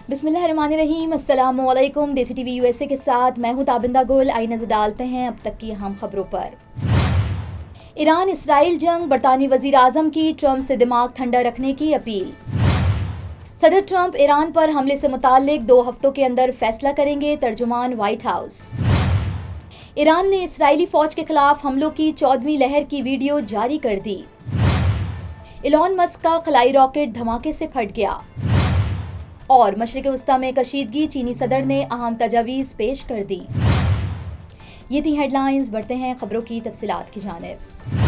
बिस्मिल्लाहिर्रहमानिर्रहीम, अस्सलामु अलैकुम। देसी टीवी यूएसए के साथ मैं हूं ताबिंदा गुल। आई नजर डालते हैं अब तक की अहम खबरों पर। ईरान इसराइल जंग, बरतानवी वजीर आजम की ट्रंप से दिमाग ठंडा रखने की अपील। सदर ट्रंप ईरान पर हमले से मुताल्लिक 2 हफ्तों के अंदर फैसला करेंगे, तर्जुमान व्हाइट हाउस। ईरान ने इसराइली फौज के खिलाफ हमलों की 14वीं लहर की वीडियो जारी कर दी। इलॉन मस्क का खलाई रॉकेट धमाके से फट गया। और मशरिक़ वस्ता में कशीदगी, चीनी सदर ने अहम तजावीज़ पेश कर दी। ये थी हेडलाइंस। बढ़ते हैं खबरों की तफसीलात की जानिब।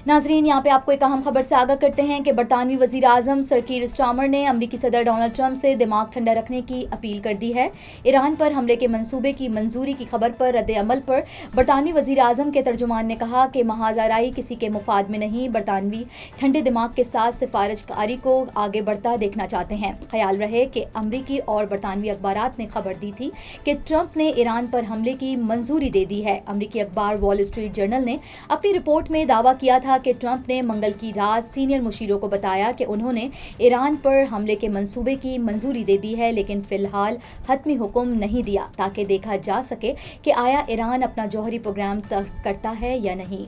नाजरीन, यहाँ पे आपको एक अहम खबर से आगाह करते हैं कि बरतानवी वजीर आजम सर कीर स्टार्मर ने अमरीकी सदर डोनाल्ड ट्रंप से दिमाग ठंडा रखने की अपील कर दी है। ईरान पर हमले के मंसूबे की मंजूरी की खबर पर रद्द अमल पर बरतानवी वजीर आजम के तर्जुमान ने कहा कि महाज़ाराई किसी के मुफाद में नहीं, बरतानवी ठंडे दिमाग के साथ सिफारिशकारी को आगे बढ़ता देखना चाहते हैं। ख्याल रहे कि अमरीकी और बरतानवी अखबारात ने खबर दी थी कि ट्रंप ने ईरान पर हमले की मंजूरी दे दी है। अमरीकी अखबार वॉल स्ट्रीट जर्नल ने अपनी रिपोर्ट में दावा किया था कि ट्रंप ने मंगल की रात सीनियर मुशीरों को बताया कि उन्होंने ईरान पर हमले के मंसूबे की मंजूरी दे दी है, लेकिन फिलहाल हतमी हुक्म नहीं दिया ताकि देखा जा सके कि आया ईरान अपना जौहरी प्रोग्राम तर्क करता है या नहीं।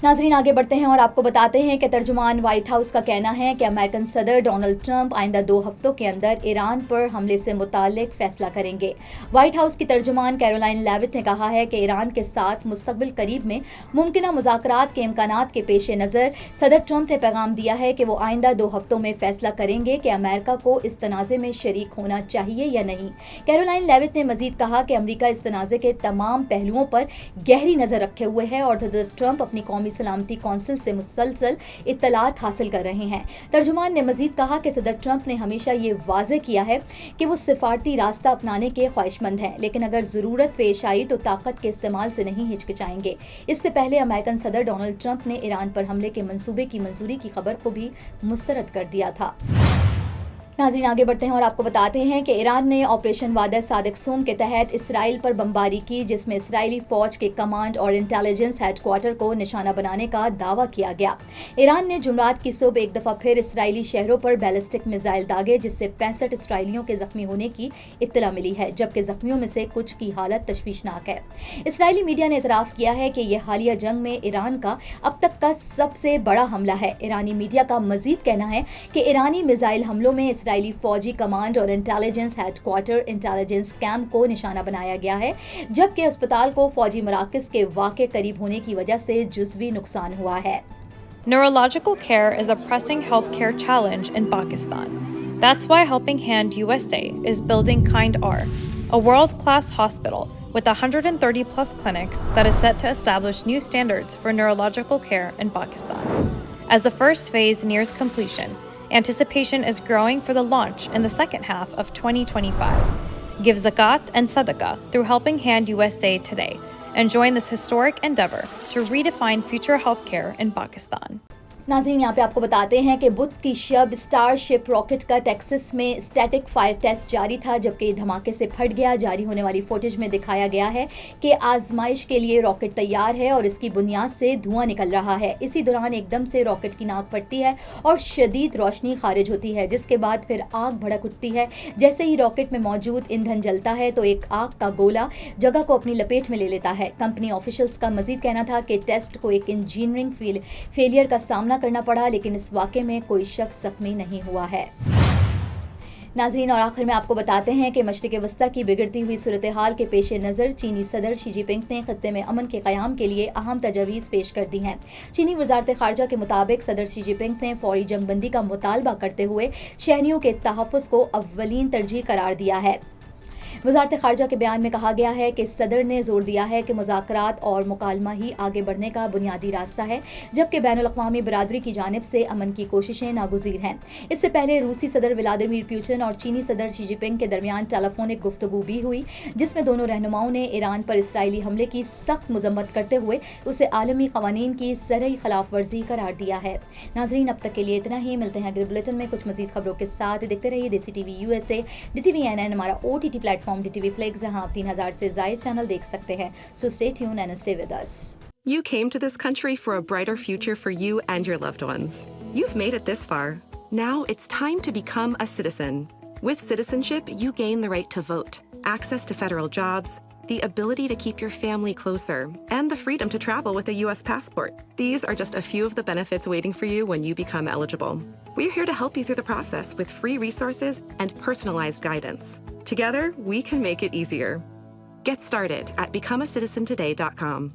नाजरीन, आगे बढ़ते हैं और आपको बताते हैं कि तर्जुमान व्हाइट हाउस का कहना है कि अमेरिकन सदर डोनाल्ड ट्रंप आइंदा 2 हफ्तों के अंदर ईरान पर हमले से मुताल्लिक फैसला करेंगे। व्हाइट हाउस की तर्जुमान कैरोलाइन लेविट ने कहा है कि ईरान के साथ मुस्तकबिल करीब में मुमकिन मुज़ाकरात के इम्कानात के पेश नज़र सदर ट्रंप ने पैगाम दिया है कि वो आइंदा 2 हफ्तों में फैसला करेंगे कि अमेरिका को इस तनाज़े में शरीक होना चाहिए या नहीं। कैरोलाइन लेविट ने मजीद कहा कि अमरीका इस तनाज़े के तमाम पहलुओं पर गहरी नज़र रखे हुए है और सदर ट्रंप अपनी कौमी सलामती कौंसिल से मुसलसल इत्तलात हासिल कर रहे हैं। तर्जुमान ने मजीद कहा कि सदर ट्रंप ने हमेशा ये वाज़ेह किया है कि वो सिफारती रास्ता अपनाने के ख्वाहिशमंद हैं, लेकिन अगर ज़रूरत पेश आई तो ताकत के इस्तेमाल से नहीं हिचकिचाएंगे। इससे पहले अमेरिकन सदर डोनाल्ड ट्रंप ने ईरान पर हमले के मंसूबे की मंजूरी की खबर को भी मुस्तरद कर दिया था। नाज़रीन, आगे बढ़ते हैं और आपको बताते हैं कि ईरान ने ऑपरेशन वादा सादिक सूम के तहत इसराइल पर बमबारी की, जिसमें इसराइली फौज के कमांड और इंटेलिजेंस हेडक्वार्टर को निशाना बनाने का दावा किया गया। ईरान ने जुमरात की सुबह एक दफ़ा फिर इसराइली शहरों पर बैलिस्टिक मिसाइल दागे, जिससे 65 इसराइलियों के जख्मी होने की इत्तला मिली है, जबकि जख्मियों में से कुछ की हालत तशवीशनाक है। इसराइली मीडिया ने इतराफ़ किया है कि यह हालिया जंग में ईरान का अब तक का सबसे बड़ा हमला है। ईरानी मीडिया का मजीद कहना है कि ईरानी मिसाइल हमलों में इसराइली फौजी कमांड और इंटेलिजेंस हेडक्वार्टर इंटेलिजेंस कैंप को निशाना बनाया गया है, जबकि अस्पताल को फौजी मराकज़ के वाक़े करीब होने की वजह से जुज़वी नुकसान हुआ है। Neurological care is a pressing healthcare challenge in Pakistan. That's why Helping Hand USA is building Kind R, a world-class hospital with 130 plus clinics that is set to establish new standards for neurological care in Pakistan. As the first phase nears completion, anticipation is growing for the launch in the second half of 2025. Give zakat and sadaqah through Helping Hand USA today and join this historic endeavor to redefine future healthcare in Pakistan. नाज़रीन, यहाँ पे आपको बताते हैं कि बुध की शब starship rocket का Texas में स्टैटिक फायर टेस्ट जारी था, जबकि धमाके से फट गया। जारी होने वाली फुटेज में दिखाया गया है कि आजमाइश के लिए रॉकेट तैयार है और इसकी बुनियाद से धुआं निकल रहा है। इसी दौरान एकदम से रॉकेट की नाक फटती है और शदीद रोशनी खारिज होती है, जिसके बाद फिर आग भड़क उठती है। जैसे ही रॉकेट में मौजूद ईंधन जलता है तो एक आग का गोला जगह को अपनी लपेट में ले लेता है। कंपनी ऑफिशियल्स का मजीद कहना था कि टेस्ट को एक इंजीनियरिंग फेलियर का सामना करना पड़ा, लेकिन इस वाक़े में कोई शख्स जख्मी नहीं हुआ है। नाज़रीन, और आखिर में आपको बताते हैं कि मशरिक़ वस्ता की बिगड़ती हुई सूरत हाल के पेश नज़र चीनी सदर शी जिनपिंग ने खत्ते में अमन के क़याम के लिए अहम तजावीज़ पेश कर दी हैं। चीनी वज़ारत ख़ारजा के मुताबिक सदर शी जिनपिंग ने फौरी जंगबंदी का मुतालबा करते हुए शहरियों के तहफ़्फ़ुज़ को अव्वलीन तरजीह करार दिया है। वज़ारत ख़ारजा के बयान में कहा गया है कि सदर ने जोर दिया है कि मुज़ाकरात और मुकालमा ही आगे बढ़ने का बुनियादी रास्ता है, जबकि बैनुल-अक़वामी बरादरी की जानिब से अमन की कोशिशें नागुज़ीर हैं। इससे पहले रूसी सदर व्लादिमीर पुतिन और चीनी सदर शी जिनपिंग के दरमियान टेलीफोनिक गुफ्तगू भी हुई, जिसमें दोनों रहनुमाओं ने ईरान पर इसराइली हमले की सख्त मज़म्मत करते हुए उसे आलमी क़वानीन की सरई खिलाफ वर्जी करार दिया है। नाज़रीन, अब तक के लिए इतना ही। मिलते हैं अगले बुलेटिन में कुछ मज़ीद खबरों के साथ। देखते रहिए देसी टीवी USA, DTV NN, हमारा OTT प्लेटफॉर्म DTV Flix, जहां आप 3000 से ज़ायद चैनल देख सकते हैं। So stay tuned and stay with us. You came to this country for a brighter future for you and your loved ones. You've made it this far. Now it's time to become a citizen. With citizenship, you gain the right to vote, access to federal jobs, the ability to keep your family closer, and the freedom to travel with a U.S. passport. These are just a few of the benefits waiting for you when you become eligible. We're here to help you through the process with free resources and personalized guidance. Together, we can make it easier. Get started at becomeacitizentoday.com.